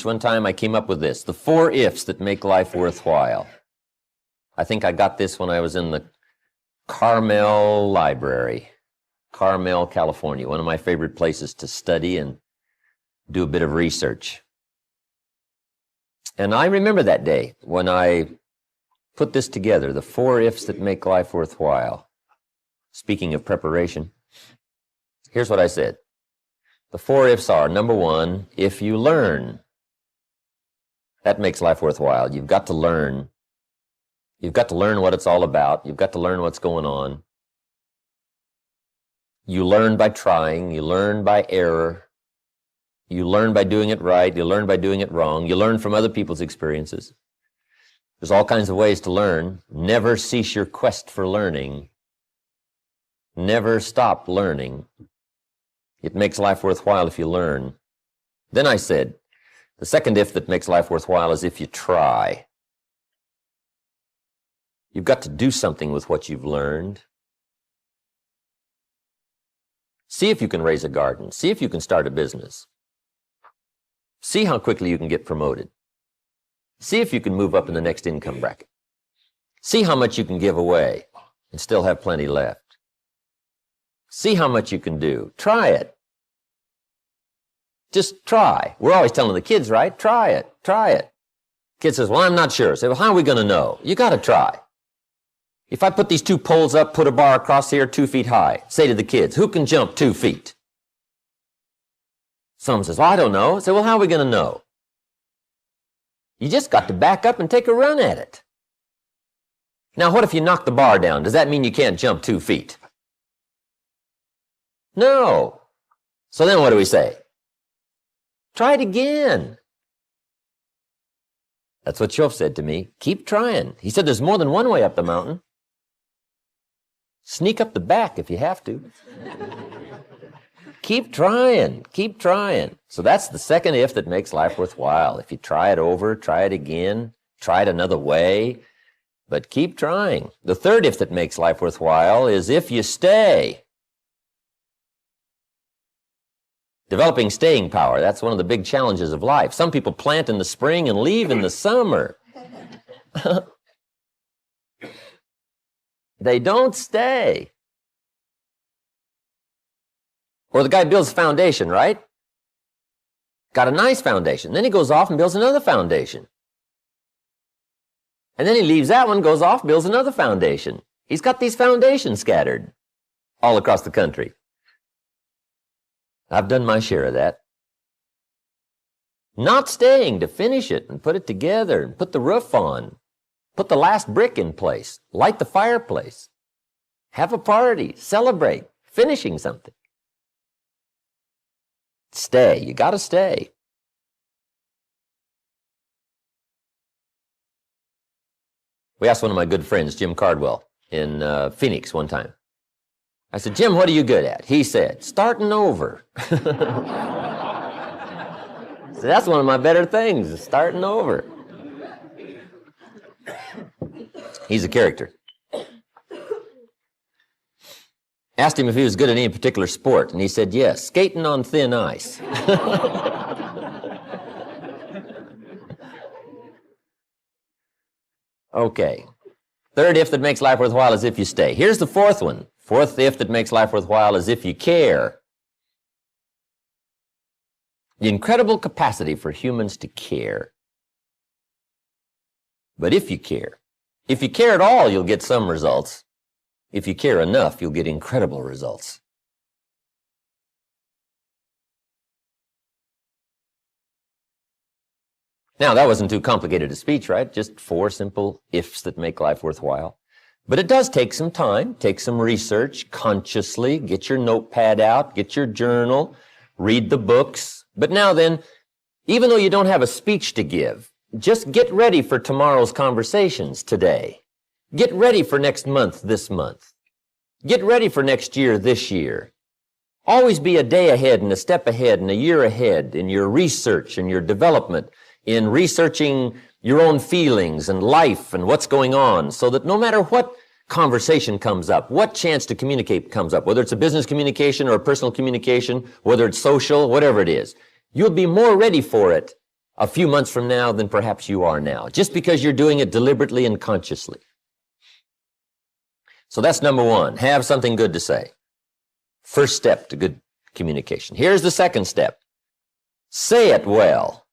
one time, I came up with this, the 4 ifs that make life worthwhile. I think I got this when I was in the Carmel Library, Carmel, California, one of my favorite places to study and do a bit of research. And I remember that day when I put this together, the 4 ifs that make life worthwhile. Speaking of preparation, here's what I said. The 4 ifs are, number 1, if you learn. That makes life worthwhile. You've got to learn. You've got to learn what it's all about. You've got to learn what's going on. You learn by trying. You learn by error. You learn by doing it right. You learn by doing it wrong. You learn from other people's experiences. There's all kinds of ways to learn. Never cease your quest for learning. Never stop learning. It makes life worthwhile if you learn. Then I said, the second if that makes life worthwhile is if you try. You've got to do something with what you've learned. See if you can raise a garden. See if you can start a business. See how quickly you can get promoted. See if you can move up in the next income bracket. See how much you can give away and still have plenty left. See how much you can do. Try it. Just try. We're always telling the kids, right? Try it. Try it. Kid says, well, I'm not sure. I say, well, how are we going to know? You got to try. If I put these 2 poles up, put a bar across here 2 feet high, say to the kids, who can jump 2 feet? Someone says, well, I don't know. I say, well, how are we going to know? You just got to back up and take a run at it. Now, what if you knock the bar down? Does that mean you can't jump 2 feet? No. So then what do we say? Try it again. That's what Shoaff said to me. Keep trying. He said there's more than one way up the mountain. Sneak up the back if you have to. Keep trying. Keep trying. So that's the second if that makes life worthwhile. If you try it over, try it again, try it another way, but keep trying. The third if that makes life worthwhile is if you stay. Developing staying power, that's one of the big challenges of life. Some people plant in the spring and leave in the summer. They don't stay. Or the guy builds a foundation, right? Got a nice foundation. Then he goes off and builds another foundation. And then he leaves that one, goes off, builds another foundation. He's got these foundations scattered all across the country. I've done my share of that. Not staying to finish it and put it together and put the roof on. Put the last brick in place. Light the fireplace. Have a party. Celebrate. Finishing something. Stay. You got to stay. We asked one of my good friends, Jim Cardwell, in Phoenix one time. I said, Jim, what are you good at? He said, starting over. So that's one of my better things, is starting over. He's a character. Asked him if he was good at any particular sport, and he said, yes, skating on thin ice. Okay. Third if that makes life worthwhile is if you stay. Here's the fourth one. Fourth if that makes life worthwhile is if you care. The incredible capacity for humans to care. But if you care at all, you'll get some results. If you care enough, you'll get incredible results. Now, that wasn't too complicated a speech, right? Just 4 simple ifs that make life worthwhile. But it does take some time, take some research consciously. Get your notepad out, get your journal, read the books. But now then, even though you don't have a speech to give, just get ready for tomorrow's conversations today. Get ready for next month this month. Get ready for next year this year. Always be a day ahead and a step ahead and a year ahead in your research and your development, in researching your own feelings and life and what's going on, so that no matter what conversation comes up, what chance to communicate comes up, whether it's a business communication or a personal communication, whether it's social, whatever it is, you'll be more ready for it a few months from now than perhaps you are now, just because you're doing it deliberately and consciously. So that's number one, have something good to say. First step to good communication. Here's the second step. Say it well.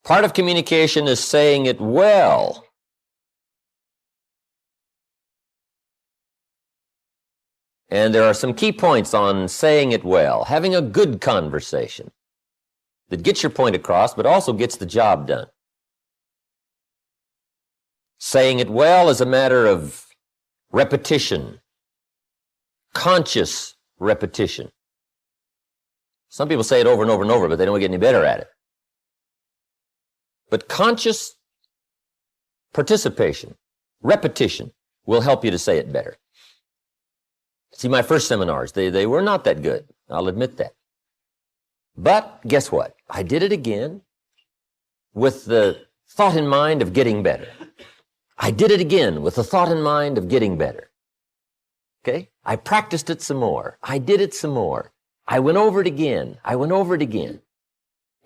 Part of communication is saying it well. And there are some key points on saying it well, having a good conversation that gets your point across, but also gets the job done. Saying it well is a matter of repetition, conscious repetition. Some people say it over and over and over, but they don't get any better at it. But conscious participation, repetition, will help you to say it better. See, my first seminars, they were not that good. I'll admit that. But guess what? I did it again with the thought in mind of getting better. I did it again with the thought in mind of getting better. Okay? I practiced it some more. I did it some more. I went over it again. I went over it again.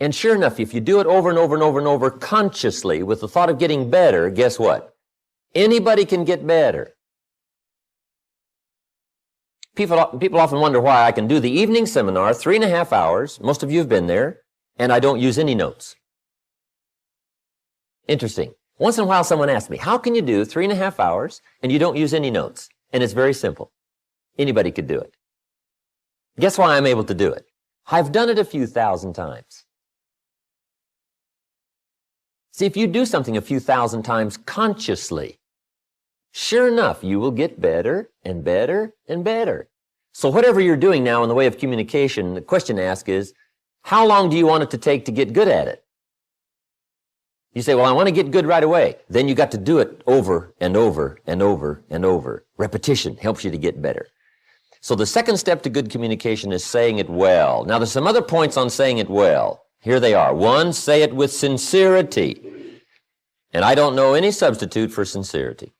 And sure enough, if you do it over and over and over and over consciously with the thought of getting better, guess what? Anybody can get better. People often wonder why I can do the evening seminar, 3.5 hours, most of you have been there, and I don't use any notes. Interesting. Once in a while someone asks me, how can you do 3.5 hours and you don't use any notes? And it's very simple. Anybody could do it. Guess why I'm able to do it? I've done it a few thousand times. See, if you do something a few thousand times consciously, sure enough, you will get better and better and better. So whatever you're doing now in the way of communication, the question to ask is, how long do you want it to take to get good at it? You say, well, I want to get good right away. Then you got to do it over and over and over and over. Repetition helps you to get better. So the second step to good communication is saying it well. Now, there's some other points on saying it well. Here they are. One, say it with sincerity. And I don't know any substitute for sincerity.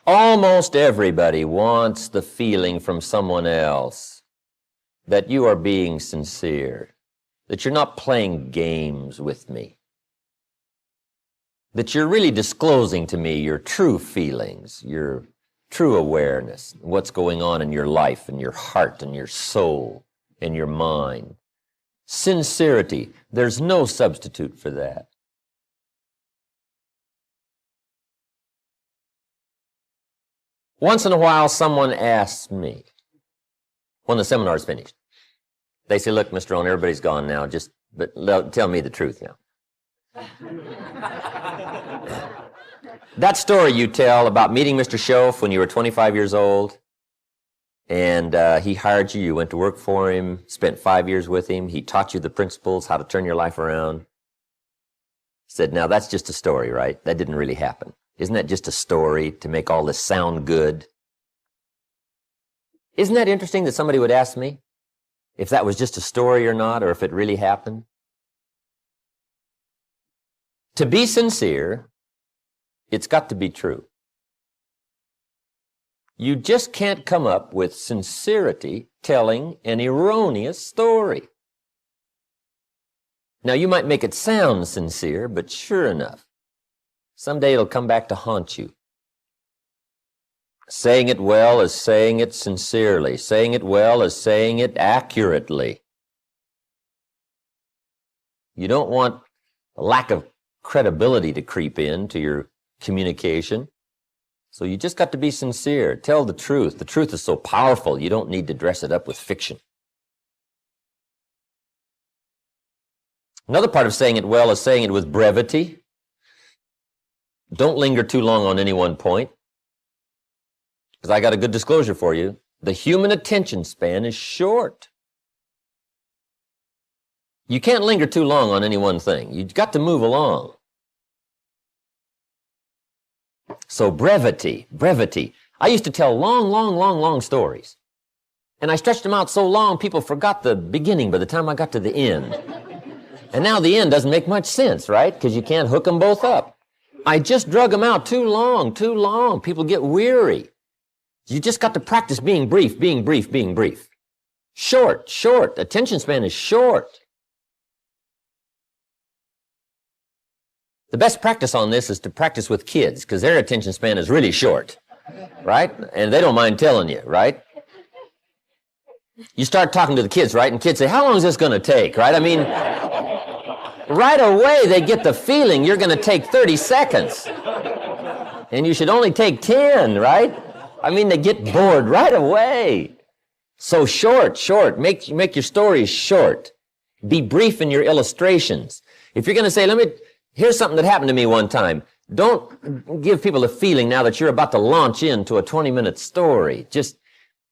Almost everybody wants the feeling from someone else that you are being sincere, that you're not playing games with me, that you're really disclosing to me your true feelings, your true awareness, what's going on in your life and your heart and your soul and your mind. Sincerity, there's no substitute for that. Once in a while, someone asks me, when the seminar's finished, they say, look, Mr. Rohn, everybody's gone now, but tell me the truth now. That story you tell about meeting Mr. Schoaf when you were 25 years old, and he hired you, you went to work for him, spent 5 years with him, he taught you the principles, how to turn your life around. Said, now that's just a story, right? That didn't really happen. Isn't that just a story to make all this sound good? Isn't that interesting that somebody would ask me if that was just a story or not, or if it really happened? To be sincere, it's got to be true. You just can't come up with sincerity telling an erroneous story. Now, you might make it sound sincere, but sure enough, someday it'll come back to haunt you. Saying it well is saying it sincerely. Saying it well is saying it accurately. You don't want a lack of credibility to creep into your communication. So you just got to be sincere. Tell the truth. The truth is so powerful, you don't need to dress it up with fiction. Another part of saying it well is saying it with brevity. Don't linger too long on any one point, because I got a good disclosure for you. The human attention span is short. You can't linger too long on any one thing. You've got to move along. So brevity. I used to tell long stories. And I stretched them out so long, people forgot the beginning by the time I got to the end. And now the end doesn't make much sense, right? Because you can't hook them both up. I just drug them out too long, too long. People get weary. You just got to practice being brief, being brief, being brief. Short, short. Attention span is short. The best practice on this is to practice with kids, because their attention span is really short, right? And they don't mind telling you, right? You start talking to the kids, right? And kids say, how long is this going to take, right? I mean, right away they get the feeling you're going to take 30 seconds. And you should only take 10, right? I mean, they get bored right away. So short, short. Make your stories short. Be brief in your illustrations. If you're going to say, here's something that happened to me one time. Don't give people a feeling now that you're about to launch into a 20-minute story. Just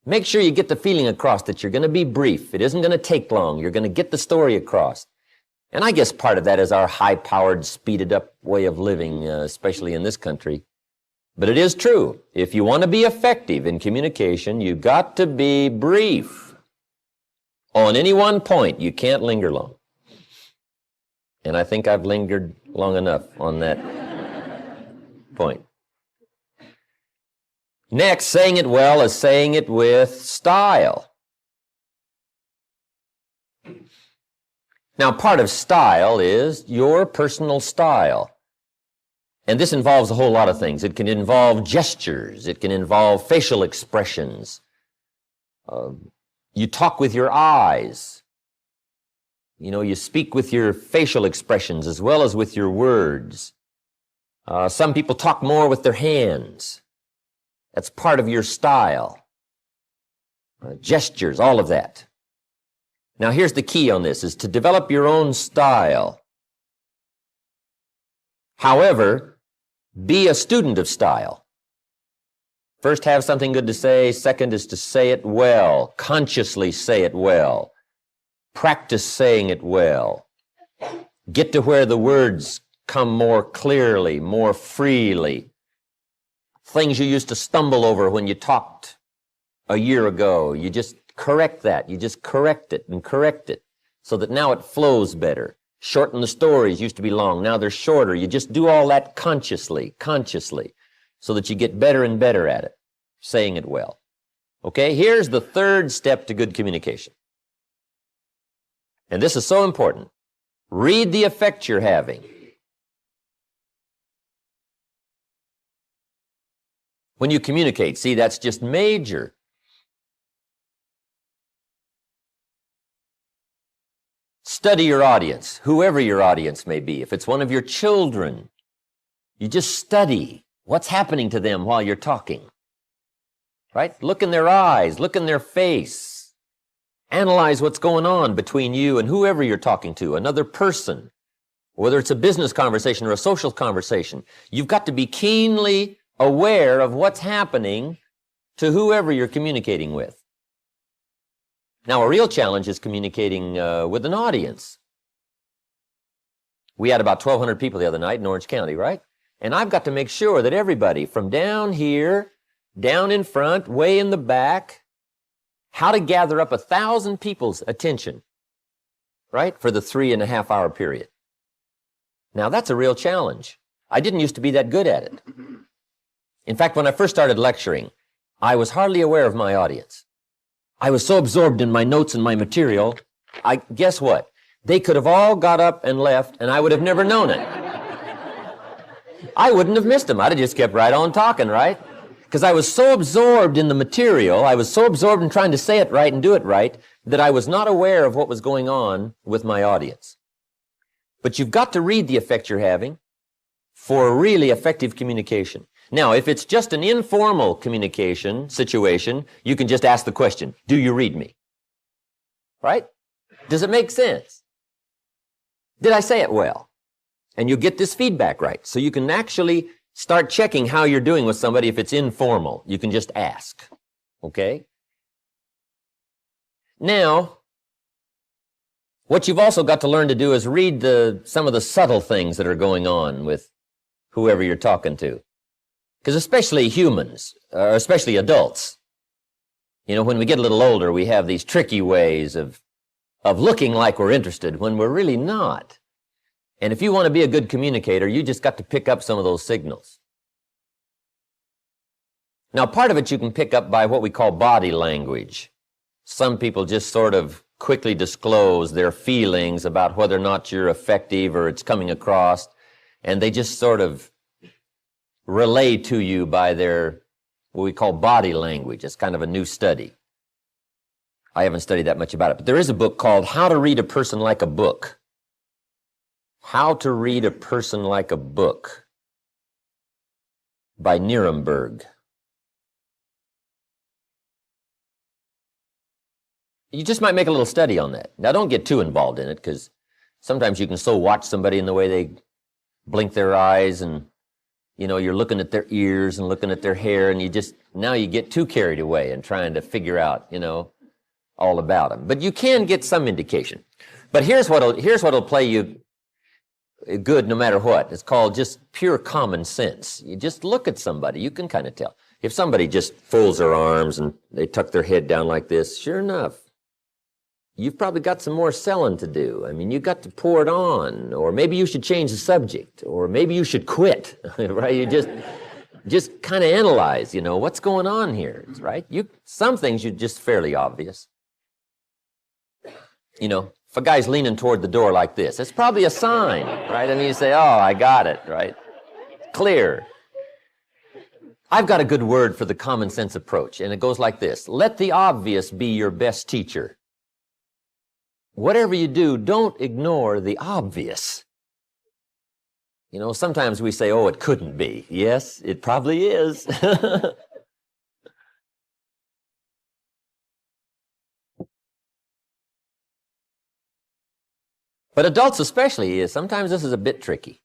make sure you get the feeling across that you're going to be brief. It isn't going to take long. You're going to get the story across. And I guess part of that is our high-powered, speeded-up way of living, especially in this country. But it is true. If you want to be effective in communication, you've got to be brief. On any one point, you can't linger long. And I think I've lingered long enough on that point. Next, saying it well is saying it with style. Now, part of style is your personal style. And this involves a whole lot of things. It can involve gestures. It can involve facial expressions. You talk with your eyes. You speak with your facial expressions as well as with your words. Some people talk more with their hands. That's part of your style. Gestures, all of that. Now, here's the key on this, is to develop your own style. However, be a student of style. First, have something good to say. Second is to say it well. Consciously say it well. Practice saying it well. Get to where the words come more clearly, more freely. Things you used to stumble over when you talked a year ago, you just correct that. You just correct it so that now it flows better. Shorten the stories. Used to be long. Now they're shorter. You just do all that consciously, so that you get better and better at it, saying it well. Okay, here's the third step to good communication. And this is so important. Read the effect you're having. When you communicate, see, that's just major. Study your audience, whoever your audience may be. If it's one of your children, you just study what's happening to them while you're talking. Right? Look in their eyes, look in their face. Analyze what's going on between you and whoever you're talking to, another person. Whether it's a business conversation or a social conversation, you've got to be keenly aware of what's happening to whoever you're communicating with. Now, a real challenge is communicating with an audience. We had about 1,200 people the other night in Orange County, right? And I've got to make sure that everybody from down here, down in front, way in the back, how to gather up 1,000 people's attention, right, for the 3.5-hour period. Now, that's a real challenge. I didn't used to be that good at it. In fact, when I first started lecturing, I was hardly aware of my audience. I was so absorbed in my notes and my material, guess what? They could have all got up and left, and I would have never known it. I wouldn't have missed them. I'd have just kept right on talking, right? Because I was so absorbed in the material, I was so absorbed in trying to say it right and do it right, that I was not aware of what was going on with my audience. But you've got to read the effect you're having for really effective communication. Now, if it's just an informal communication situation, you can just ask the question, do you read me? Right? Does it make sense? Did I say it well? And you get this feedback right. So you can actually start checking how you're doing with somebody if it's informal. You can just ask. Okay? Now, what you've also got to learn to do is read some of the subtle things that are going on with whoever you're talking to. Because especially humans, or especially adults, when we get a little older, we have these tricky ways of of looking like we're interested when we're really not. And if you want to be a good communicator, you just got to pick up some of those signals. Now, part of it you can pick up by what we call body language. Some people just sort of quickly disclose their feelings about whether or not you're effective or it's coming across, and they just sort of relay to you by their, what we call body language. It's kind of a new study. I haven't studied that much about it, but there is a book called How to Read a Person Like a Book. How to Read a Person Like a Book by Nuremberg. You just might make a little study on that. Now, don't get too involved in it, because sometimes you can so watch somebody in the way they blink their eyes, and, you know, you're looking at their ears and looking at their hair, and now you get too carried away and trying to figure out, you know, all about them. But you can get some indication. But here's what'll play you good no matter what. It's called just pure common sense. You just look at somebody, you can kind of tell. If somebody just folds their arms and they tuck their head down like this, sure enough, you've probably got some more selling to do. I mean, you got to pour it on, or maybe you should change the subject, or maybe you should quit, right? You just kind of analyze, you know, what's going on here, right? Some things are just fairly obvious. You know, if a guy's leaning toward the door like this, it's probably a sign, right? I mean, you say, oh, I got it, right? Clear. I've got a good word for the common sense approach, and it goes like this. Let the obvious be your best teacher. Whatever you do, don't ignore the obvious. You know, sometimes we say, oh, it couldn't be. Yes, it probably is. But adults especially, sometimes this is a bit tricky.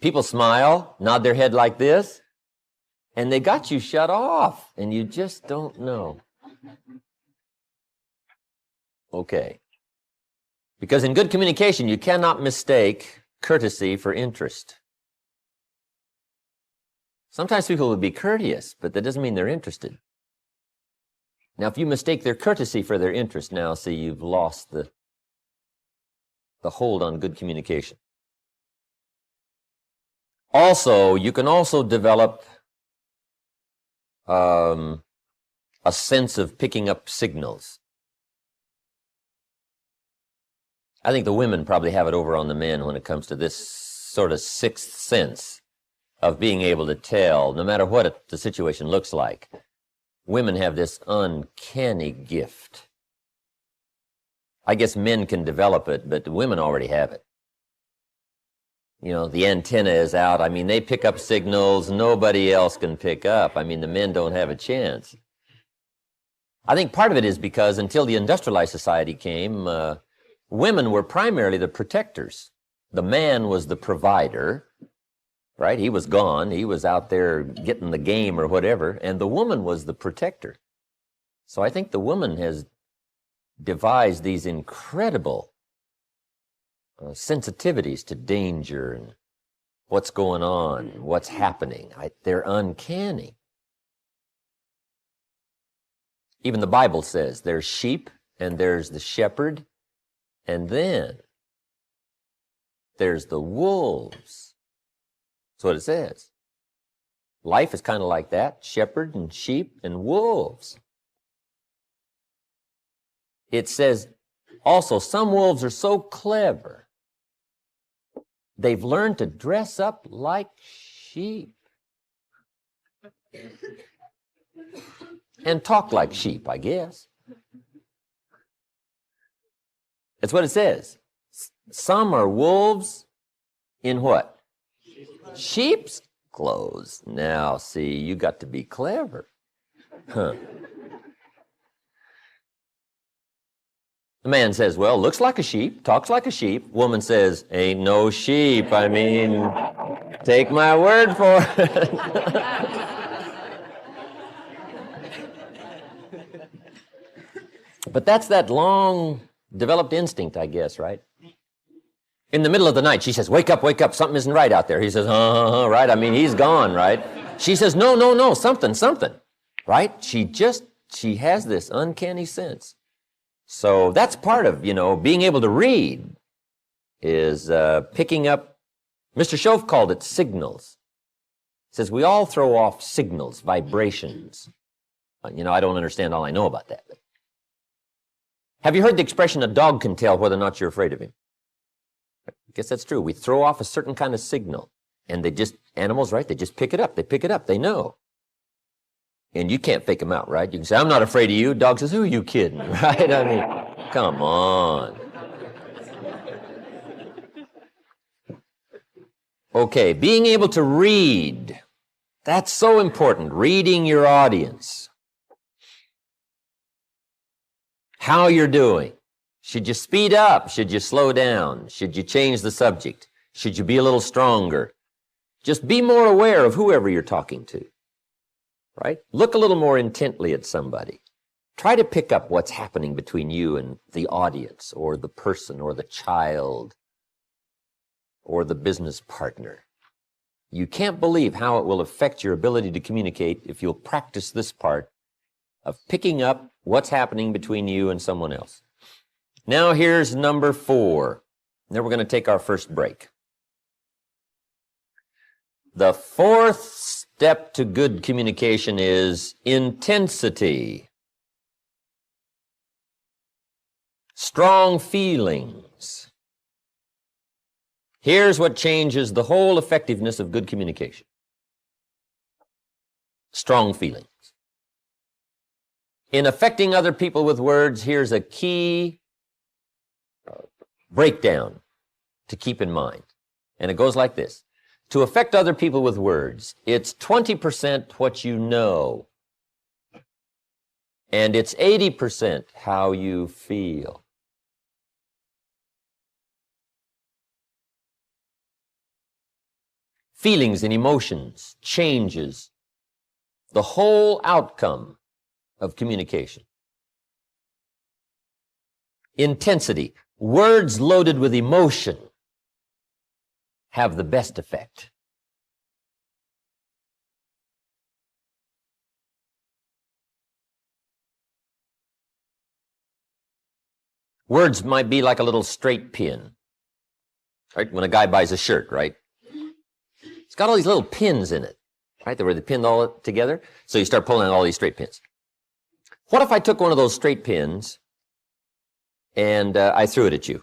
People smile, nod their head like this, and they got you shut off, and you just don't know. Okay. Because in good communication, you cannot mistake courtesy for interest. Sometimes people will be courteous, but that doesn't mean they're interested. Now, if you mistake their courtesy for their interest, now, see, you've lost the hold on good communication. Also, you can also develop a sense of picking up signals. I think the women probably have it over on the men when it comes to this sort of sixth sense of being able to tell, no matter what the situation looks like. Women have this uncanny gift. I guess men can develop it, but women already have it. You know, the antenna is out. I mean, they pick up signals nobody else can pick up. I mean, the men don't have a chance. I think part of it is because until the industrialized society came, women were primarily the protectors. The man was the provider, right? He was gone. He was out there getting the game or whatever, and the woman was the protector. So I think the woman has devised these incredible sensitivities to danger and what's going on, what's happening. They're uncanny. Even the Bible says there's sheep and there's the shepherd, and then there's the wolves. That's what it says. Life is kind of like that, shepherd and sheep and wolves. It says also some wolves are so clever, they've learned to dress up like sheep and talk like sheep, I guess. That's what it says. Some are wolves in what? Sheep's clothes. Now, see, you got to be clever. Huh. The man says, well, looks like a sheep, talks like a sheep. Woman says, ain't no sheep. I mean, take my word for it. But that's that long developed instinct, I guess, right? In the middle of the night, she says, wake up, something isn't right out there. He says, right? I mean, he's gone, right? She says, no, something. right? She has this uncanny sense. So that's part of, being able to read is picking up. Mr. Schoaf called it signals. He says we all throw off signals, vibrations. I don't understand all I know about that. But have you heard the expression, a dog can tell whether or not you're afraid of him? I guess that's true. We throw off a certain kind of signal, and animals, right? They just pick it up. They pick it up. They know. And you can't fake them out, right? You can say, I'm not afraid of you. Dog says, who are you kidding, right? I mean, come on. Okay, being able to read. That's so important. Reading your audience. How you're doing. Should you speed up? Should you slow down? Should you change the subject? Should you be a little stronger? Just be more aware of whoever you're talking to. Right? Look a little more intently at somebody. Try to pick up what's happening between you and the audience or the person or the child or the business partner. You can't believe how it will affect your ability to communicate if you'll practice this part of picking up what's happening between you and someone else. Now here's number 4. Then we're going to take our first break. The 4th step to good communication is intensity. Strong feelings. Here's what changes the whole effectiveness of good communication. Strong feelings. In affecting other people with words, here's a key breakdown to keep in mind. And it goes like this. To affect other people with words, it's 20% what you know, and it's 80% how you feel. Feelings and emotions changes the whole outcome of communication. Intensity, words loaded with emotion, have the best effect. Words might be like a little straight pin, right? When a guy buys a shirt, right? It's got all these little pins in it, right? Where they pinned all together. So you start pulling out all these straight pins. What if I took one of those straight pins and I threw it at you,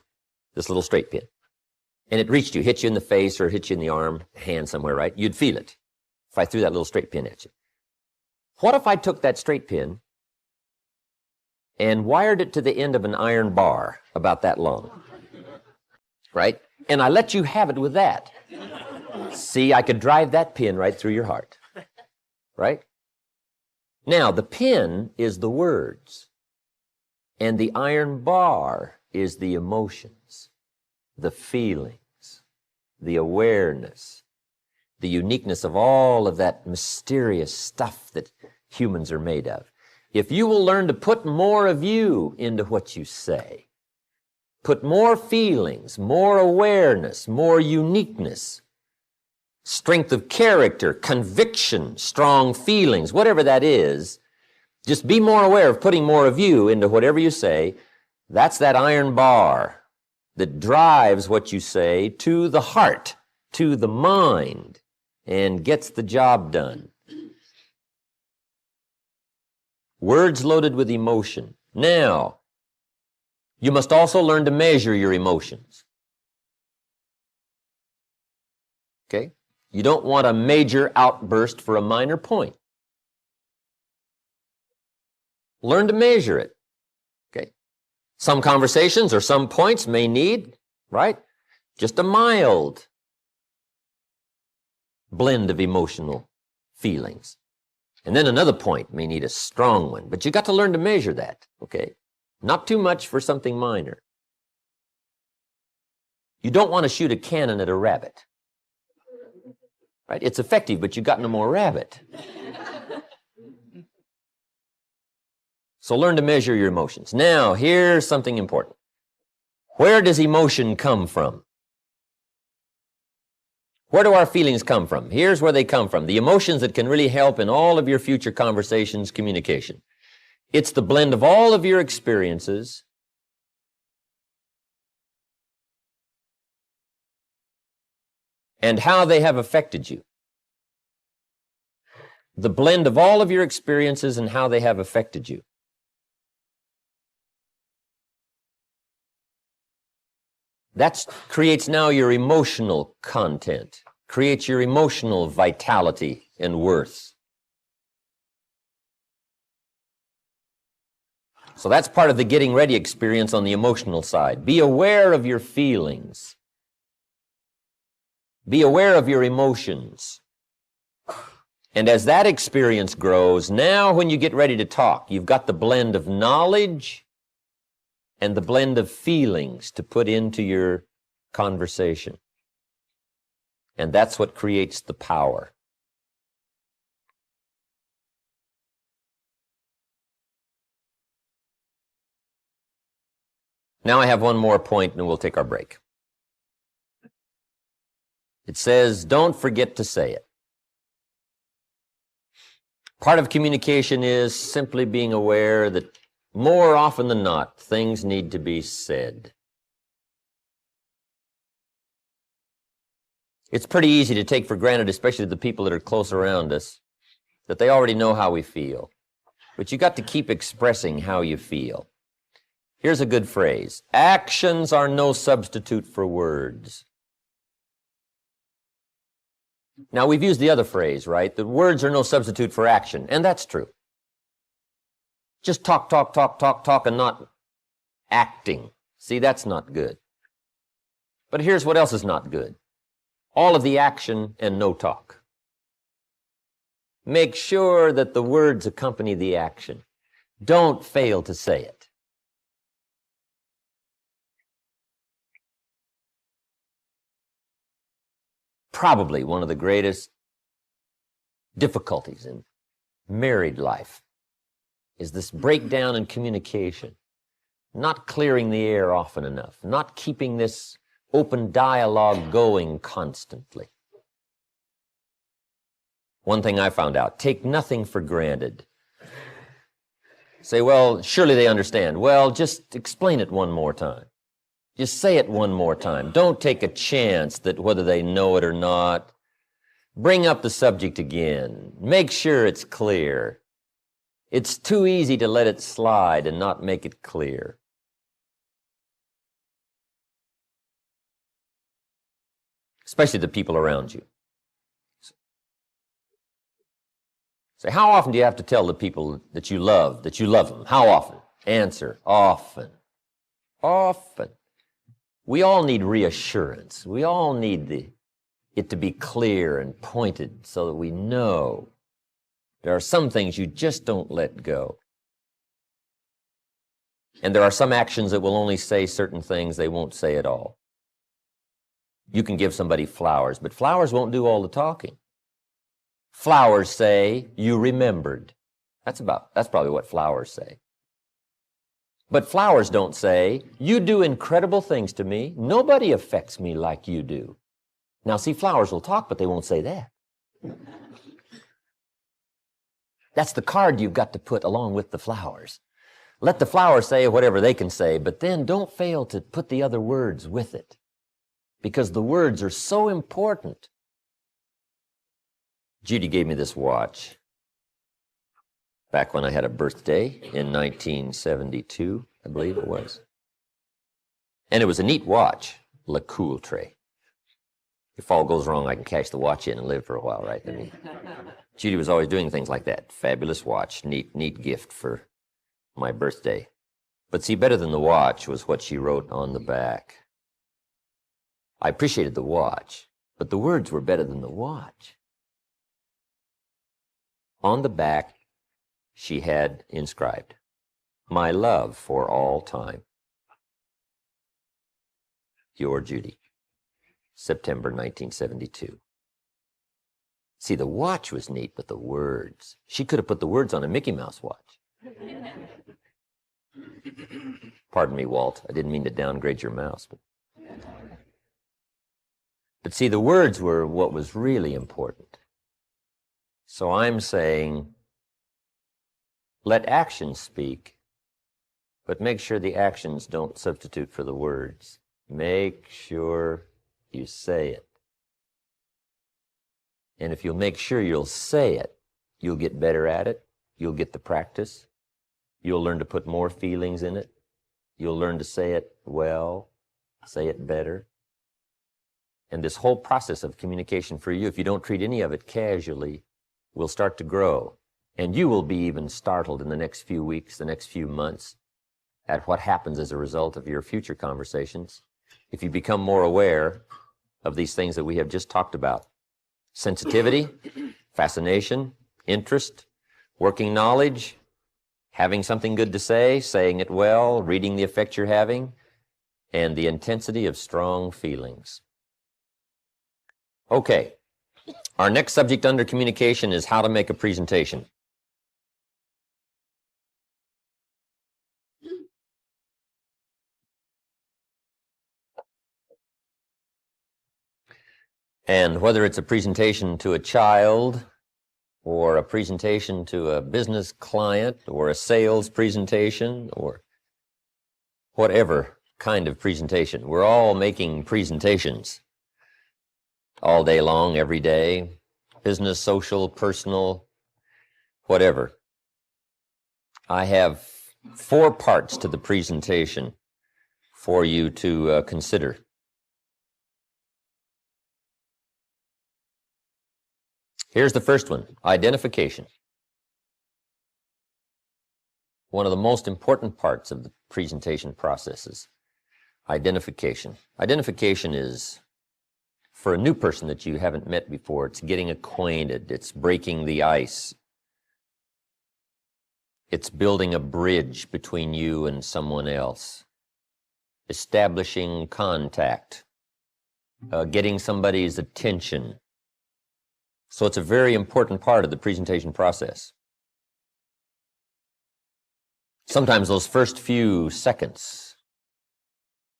this little straight pin? And it reached you, hit you in the face or hit you in the arm, hand somewhere, right? You'd feel it if I threw that little straight pin at you. What if I took that straight pin and wired it to the end of an iron bar about that long, right? And I let you have it with that. See, I could drive that pin right through your heart, right? Now, the pin is the words, and the iron bar is the emotions, the feelings, the awareness, the uniqueness of all of that mysterious stuff that humans are made of. If you will learn to put more of you into what you say, put more feelings, more awareness, more uniqueness, strength of character, conviction, strong feelings, whatever that is, just be more aware of putting more of you into whatever you say. That's that iron bar that drives what you say to the heart, to the mind, and gets the job done. Words loaded with emotion. Now, you must also learn to measure your emotions. Okay? You don't want a major outburst for a minor point. Learn to measure it. Okay? Some conversations or some points may need, right, just a mild blend of emotional feelings. And then another point may need a strong one. But you got to learn to measure that, okay? Not too much for something minor. You don't want to shoot a cannon at a rabbit. Right? It's effective, but you got no more rabbit. So learn to measure your emotions. Now, here's something important. Where does emotion come from? Where do our feelings come from? Here's where they come from. The emotions that can really help in all of your future conversations, communication. It's the blend of all of your experiences and how they have affected you. The blend of all of your experiences and how they have affected you. That creates now your emotional content, creates your emotional vitality and worth. So that's part of the getting ready experience on the emotional side. Be aware of your feelings. Be aware of your emotions. And as that experience grows, now when you get ready to talk, you've got the blend of knowledge and the blend of feelings to put into your conversation. And that's what creates the power. Now I have one more point and we'll take our break. It says, don't forget to say it. Part of communication is simply being aware that more often than not, things need to be said. It's pretty easy to take for granted, especially the people that are close around us, that they already know how we feel. But you got to keep expressing how you feel. Here's a good phrase. Actions are no substitute for words. Now, we've used the other phrase, right? That words are no substitute for action, and that's true. Just talk, and not acting. See, that's not good. But here's what else is not good. All of the action and no talk. Make sure that the words accompany the action. Don't fail to say it. Probably one of the greatest difficulties in married life is this breakdown in communication, not clearing the air often enough, not keeping this open dialogue going constantly. One thing I found out, take nothing for granted. Say, well, surely they understand. Well, just explain it one more time. Just say it one more time. Don't take a chance that whether they know it or not. Bring up the subject again. Make sure it's clear. It's too easy to let it slide and not make it clear. Especially the people around you. Say, how often do you have to tell the people that you love them? How often? Answer, often. Often. We all need reassurance. We all need it to be clear and pointed so that we know. There are some things you just don't let go. And there are some actions that will only say certain things they won't say at all. You can give somebody flowers, but flowers won't do all the talking. Flowers say, you remembered. That's probably what flowers say. But flowers don't say, you do incredible things to me. Nobody affects me like you do. Now, see, flowers will talk, but they won't say that. That's the card you've got to put along with the flowers. Let the flowers say whatever they can say, but then don't fail to put the other words with it, because the words are so important. Judy gave me this watch back when I had a birthday in 1972, I believe it was. And it was a neat watch, Le Coultre. If all goes wrong, I can cash the watch in and live for a while, right? I mean, Judy was always doing things like that. Fabulous watch, neat gift for my birthday. But see, better than the watch was what she wrote on the back. I appreciated the watch, but the words were better than the watch. On the back, she had inscribed, "My love for all time. Your Judy." September 1972. See, the watch was neat, but the words. She could have put the words on a Mickey Mouse watch. Pardon me, Walt. I didn't mean to downgrade your mouse. But see, the words were what was really important. So I'm saying, let actions speak, but make sure the actions don't substitute for the words. Make sure you say it. And if you'll make sure you'll say it, you'll get better at it. You'll get the practice. You'll learn to put more feelings in it. You'll learn to say it well, say it better. And this whole process of communication for you, if you don't treat any of it casually, will start to grow. And you will be even startled in the next few weeks, the next few months, at what happens as a result of your future conversations if you become more aware of these things that we have just talked about. Sensitivity, fascination, interest, working knowledge, having something good to say, saying it well, reading the effect you're having, and the intensity of strong feelings. Okay, our next subject under communication is how to make a presentation. And whether it's a presentation to a child, or a presentation to a business client, or a sales presentation, or whatever kind of presentation, we're all making presentations all day long, every day, business, social, personal, whatever. I have 4 parts to the presentation for you to consider. Here's the first one, identification. One of the most important parts of the presentation process is identification. Identification is, for a new person that you haven't met before, it's getting acquainted, it's breaking the ice. It's building a bridge between you and someone else, establishing contact, getting somebody's attention. So it's a very important part of the presentation process. Sometimes those first few seconds,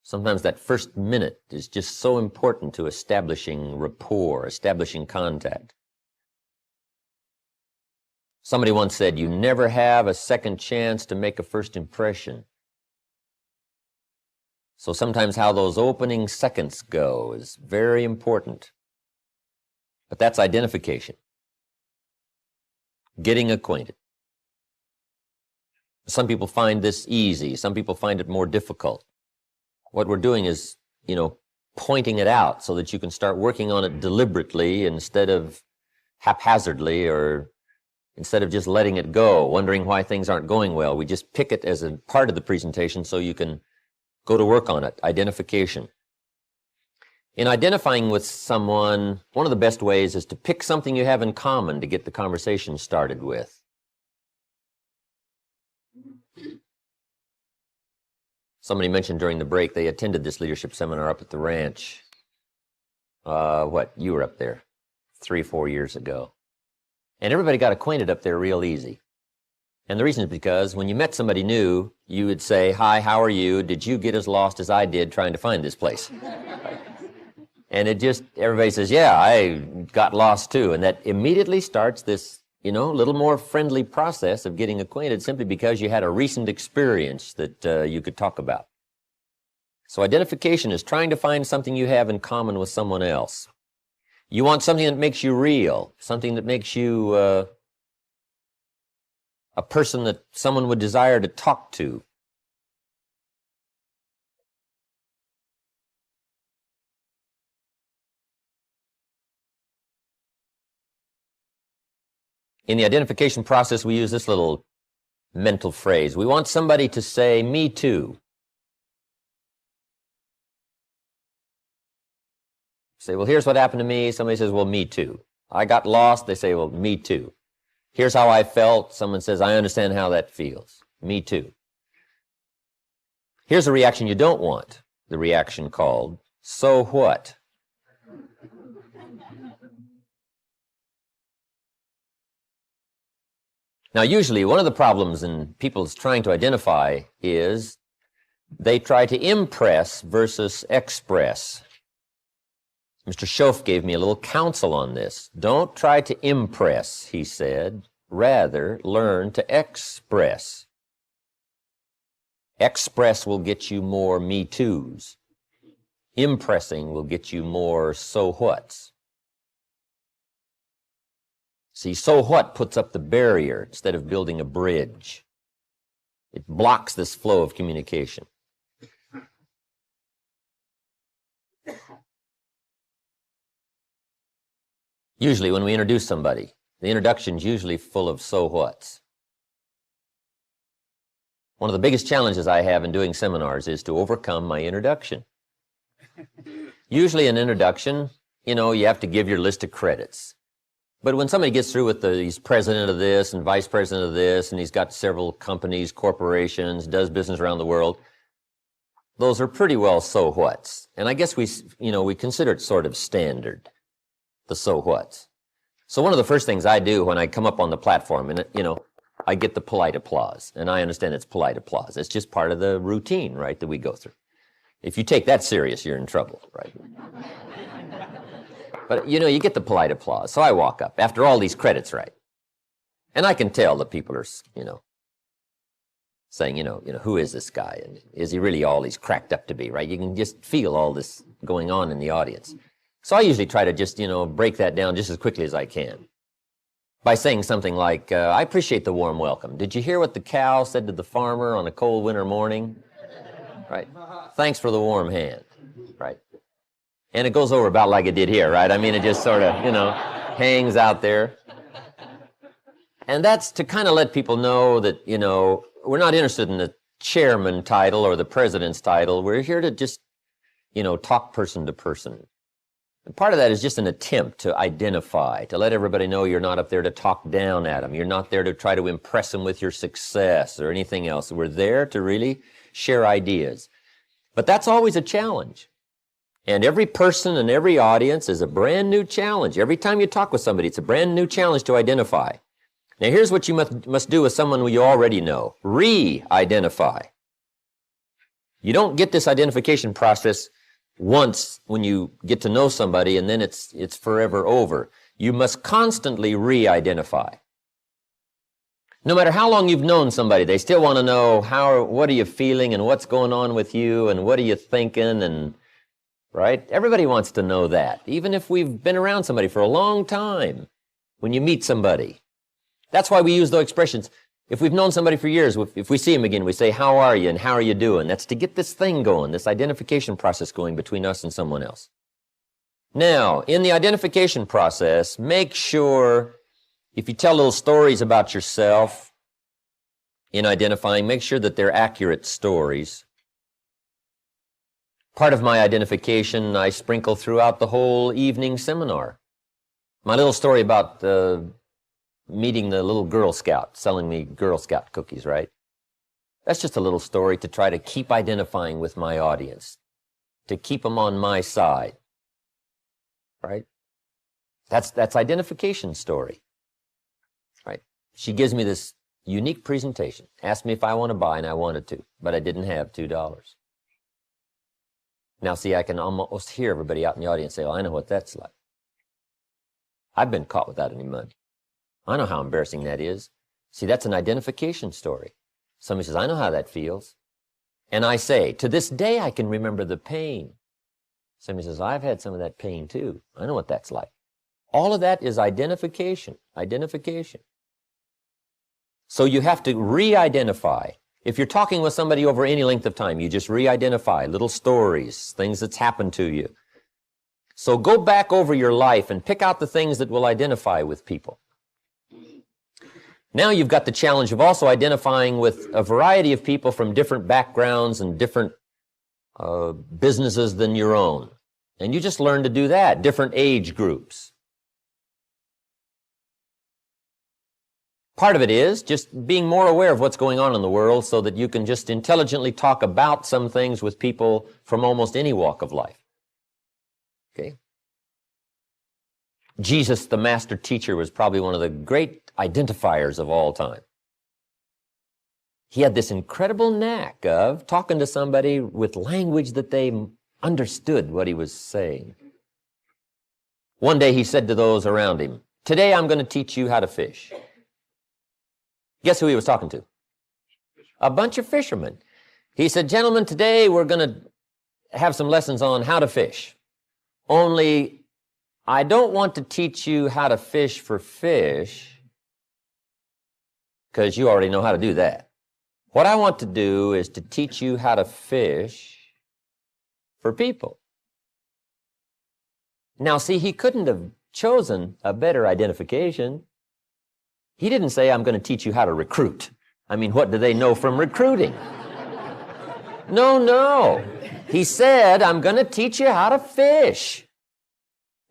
sometimes that first minute is just so important to establishing rapport, establishing contact. Somebody once said, you never have a second chance to make a first impression. So sometimes how those opening seconds go is very important. But that's identification. Getting acquainted. Some people find this easy. Some people find it more difficult. What we're doing is, pointing it out so that you can start working on it deliberately instead of haphazardly, or instead of just letting it go, wondering why things aren't going well. We just pick it as a part of the presentation so you can go to work on it. Identification. In identifying with someone, one of the best ways is to pick something you have in common to get the conversation started with. Somebody mentioned during the break they attended this leadership seminar up at the ranch. You were up there 3-4 years ago. And everybody got acquainted up there real easy. And the reason is because when you met somebody new, you would say, hi, how are you? Did you get as lost as I did trying to find this place? And everybody says, yeah, I got lost too. And that immediately starts this, little more friendly process of getting acquainted simply because you had a recent experience that you could talk about. So identification is trying to find something you have in common with someone else. You want something that makes you real, something that makes you a person that someone would desire to talk to. In the identification process, we use this little mental phrase. We want somebody to say, me too. Say, well, here's what happened to me. Somebody says, well, me too. I got lost. They say, well, me too. Here's how I felt. Someone says, I understand how that feels. Me too. Here's a reaction you don't want. The reaction called, so what? Now, usually one of the problems in people's trying to identify is they try to impress versus express. Mr. Schoaf gave me a little counsel on this. Don't try to impress, he said. Rather, learn to express. Express will get you more me toos. Impressing will get you more so whats. See, so what puts up the barrier instead of building a bridge. It blocks this flow of communication. Usually when we introduce somebody, the introduction's usually full of so whats. One of the biggest challenges I have in doing seminars is to overcome my introduction. Usually an introduction, you have to give your list of credits. But when somebody gets through with he's president of this and vice president of this, and he's got several companies, corporations, does business around the world, those are pretty well so whats. And I guess we consider it sort of standard, the so whats. So one of the first things I do when I come up on the platform, and I get the polite applause, and I understand it's polite applause. It's just part of the routine, right, that we go through. If you take that serious, you're in trouble, right? But, you get the polite applause. So I walk up after all these credits, right? And I can tell that people are, saying, who is this guy? And is he really all he's cracked up to be, right? You can just feel all this going on in the audience. So I usually try to just, break that down just as quickly as I can by saying something like, I appreciate the warm welcome. Did you hear what the cow said to the farmer on a cold winter morning? Right? Thanks for the warm hand, right? And it goes over about like it did here, right? I mean, it just sort of, hangs out there. And that's to kind of let people know that, we're not interested in the chairman title or the president's title. We're here to just, talk person to person. And part of that is just an attempt to identify, to let everybody know you're not up there to talk down at them. You're not there to try to impress them with your success or anything else. We're there to really share ideas. But that's always a challenge. And every person and every audience is a brand new challenge. Every time you talk with somebody, it's a brand new challenge to identify. Now, here's what you must do with someone who you already know. Re-identify. You don't get this identification process once when you get to know somebody and then it's forever over. You must constantly re-identify. No matter how long you've known somebody, they still want to know what are you feeling and what's going on with you and what are you thinking and right? Everybody wants to know that, even if we've been around somebody for a long time. When you meet somebody, that's why we use those expressions. If we've known somebody for years, if we see them again, we say, how are you and how are you doing? That's to get this thing going, this identification process going between us and someone else. Now, in the identification process, make sure if you tell little stories about yourself in identifying, make sure that they're accurate stories. Part of my identification I sprinkle throughout the whole evening seminar. My little story about meeting the little Girl Scout, selling me Girl Scout cookies, right? That's just a little story to try to keep identifying with my audience, to keep them on my side, right? That's identification story, right? She gives me this unique presentation, asked me if I want to buy, and I wanted to, but I didn't have $2. Now, see, I can almost hear everybody out in the audience say, oh, I know what that's like. I've been caught without any money. I know how embarrassing that is. See, that's an identification story. Somebody says, I know how that feels. And I say, to this day, I can remember the pain. Somebody says, I've had some of that pain too. I know what that's like. All of that is identification. So you have to re-identify. If you're talking with somebody over any length of time, you just re-identify little stories, things that's happened to you. So go back over your life and pick out the things that will identify with people. Now you've got the challenge of also identifying with a variety of people from different backgrounds and different businesses than your own. And you just learn to do that, different age groups. Part of it is just being more aware of what's going on in the world so that you can just intelligently talk about some things with people from almost any walk of life. Okay? Jesus, the master teacher, was probably one of the great identifiers of all time. He had this incredible knack of talking to somebody with language that they understood what he was saying. One day he said to those around him, "Today I'm going to teach you how to fish." Guess who he was talking to? A bunch of fishermen. He said, "Gentlemen, today we're going to have some lessons on how to fish. Only I don't want to teach you how to fish for fish, because you already know how to do that. What I want to do is to teach you how to fish for people." Now, see, he couldn't have chosen a better identification. He didn't say, "I'm going to teach you how to recruit." I mean, what do they know from recruiting? No. He said, "I'm going to teach you how to fish."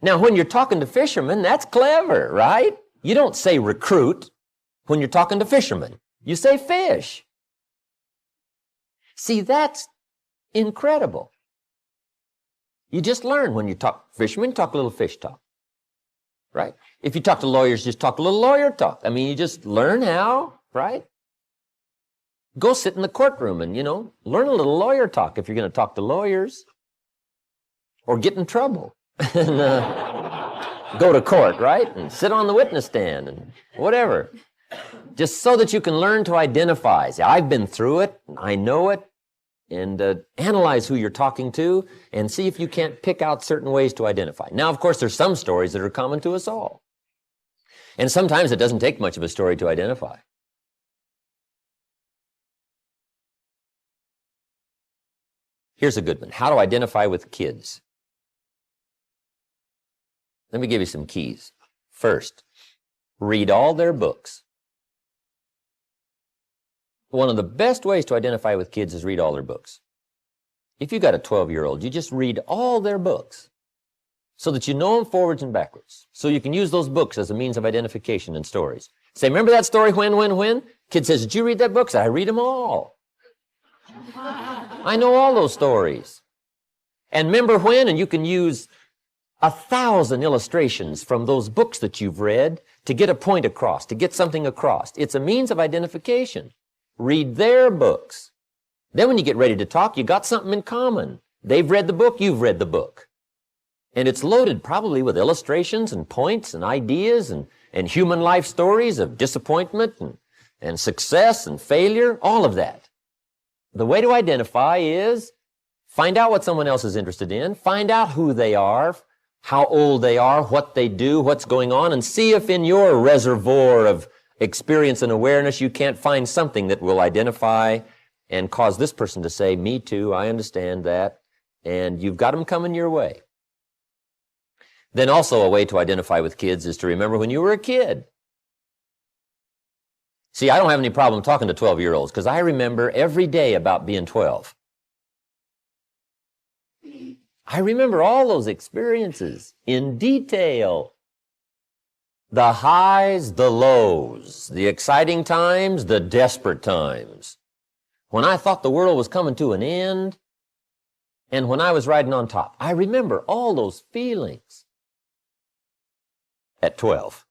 Now, when you're talking to fishermen, that's clever, right? You don't say recruit when you're talking to fishermen. You say fish. See, that's incredible. You just learn when you talk fishermen, talk a little fish talk, right? If you talk to lawyers, just talk a little lawyer talk. I mean, you just learn how, right? Go sit in the courtroom and, learn a little lawyer talk if you're going to talk to lawyers. Or get in trouble and go to court, right? And sit on the witness stand and whatever. Just so that you can learn to identify. See, I've been through it, I know it, and analyze who you're talking to and see if you can't pick out certain ways to identify. Now, of course, there's some stories that are common to us all. And sometimes it doesn't take much of a story to identify. Here's a good one. How to identify with kids. Let me give you some keys. First, read all their books. One of the best ways to identify with kids is read all their books. If you got a 12-year-old, you just read all their books so that you know them forwards and backwards. So you can use those books as a means of identification in stories. Say, "Remember that story, when?" Kid says, "Did you read that book?" Say, "I read them all. I know all those stories." And remember when, and you can use 1,000 illustrations from those books that you've read to get a point across, to get something across. It's a means of identification. Read their books. Then when you get ready to talk, you got something in common. They've read the book, you've read the book. And it's loaded probably with illustrations and points and ideas and human life stories of disappointment and success and failure, all of that. The way to identify is find out what someone else is interested in, find out who they are, how old they are, what they do, what's going on, and see if in your reservoir of experience and awareness you can't find something that will identify and cause this person to say, "Me too, I understand that," and you've got them coming your way. Then also a way to identify with kids is to remember when you were a kid. See, I don't have any problem talking to 12-year-olds because I remember every day about being 12. I remember all those experiences in detail. The highs, the lows, the exciting times, the desperate times. When I thought the world was coming to an end, and when I was riding on top. I remember all those feelings at 12.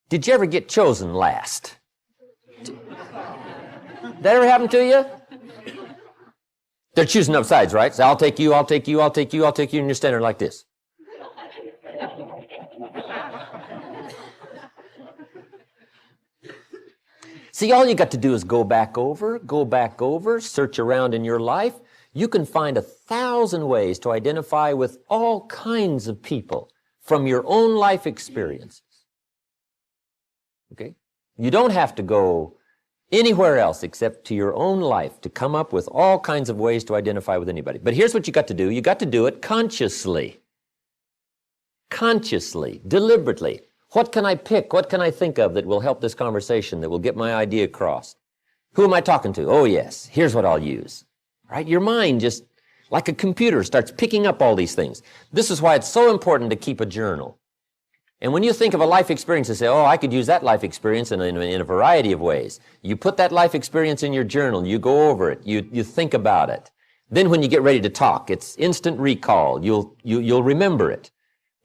Did you ever get chosen last? That ever happen to you? They're choosing up sides, right? So I'll take you, I'll take you, I'll take you, I'll take you, and you're standing there like this. See, all you got to do is go back over, search around in your life. You can find 1,000 ways to identify with all kinds of people from your own life experiences. Okay? You don't have to go anywhere else except to your own life to come up with all kinds of ways to identify with anybody. But here's what you got to do. You got to do it consciously. Consciously, deliberately. What can I pick? What can I think of that will help this conversation, that will get my idea across? Who am I talking to? Oh, yes. Here's what I'll use. Right? Your mind just, like a computer, starts picking up all these things. This is why it's so important to keep a journal. And when you think of a life experience and say, oh, I could use that life experience in a variety of ways. You put that life experience in your journal. You go over it. You think about it. Then when you get ready to talk, it's instant recall. You'll remember it.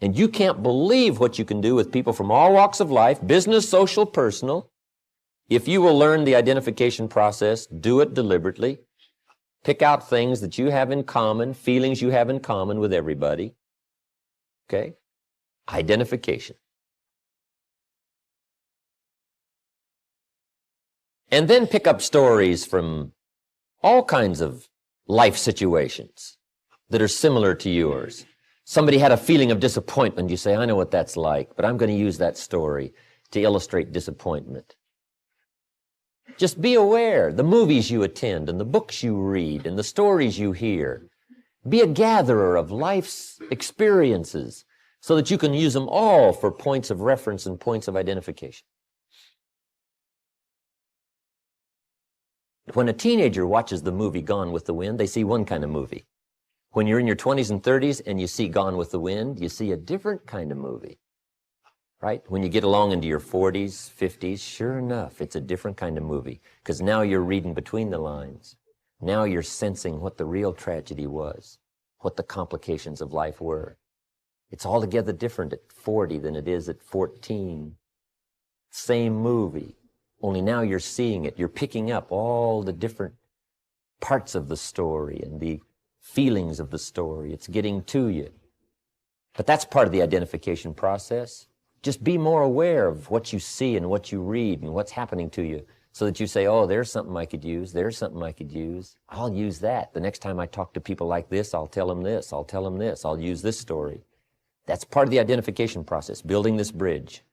And you can't believe what you can do with people from all walks of life, business, social, personal. If you will learn the identification process, do it deliberately, Pick out things that you have in common, feelings you have in common with everybody. Okay? Identification. And then pick up stories from all kinds of life situations that are similar to yours. Somebody had a feeling of disappointment. You say, I know what that's like, but I'm going to use that story to illustrate disappointment. Just be aware. The movies you attend and the books you read and the stories you hear. Be a gatherer of life's experiences so that you can use them all for points of reference and points of identification. When a teenager watches the movie Gone with the Wind, they see one kind of movie. When you're in your 20s and 30s and you see Gone with the Wind, you see a different kind of movie, right? When you get along into your 40s, 50s, sure enough, it's a different kind of movie because now you're reading between the lines. Now you're sensing what the real tragedy was, what the complications of life were. It's altogether different at 40 than it is at 14. Same movie. Only now you're seeing it. You're picking up all the different parts of the story and the feelings of the story. It's getting to you. But that's part of the identification process. Just be more aware of what you see and what you read and what's happening to you so that you say, oh, there's something I could use. There's something I could use. I'll use that. The next time I talk to people like this, I'll tell them this. I'll tell them this. I'll use this story. That's part of the identification process, building this bridge.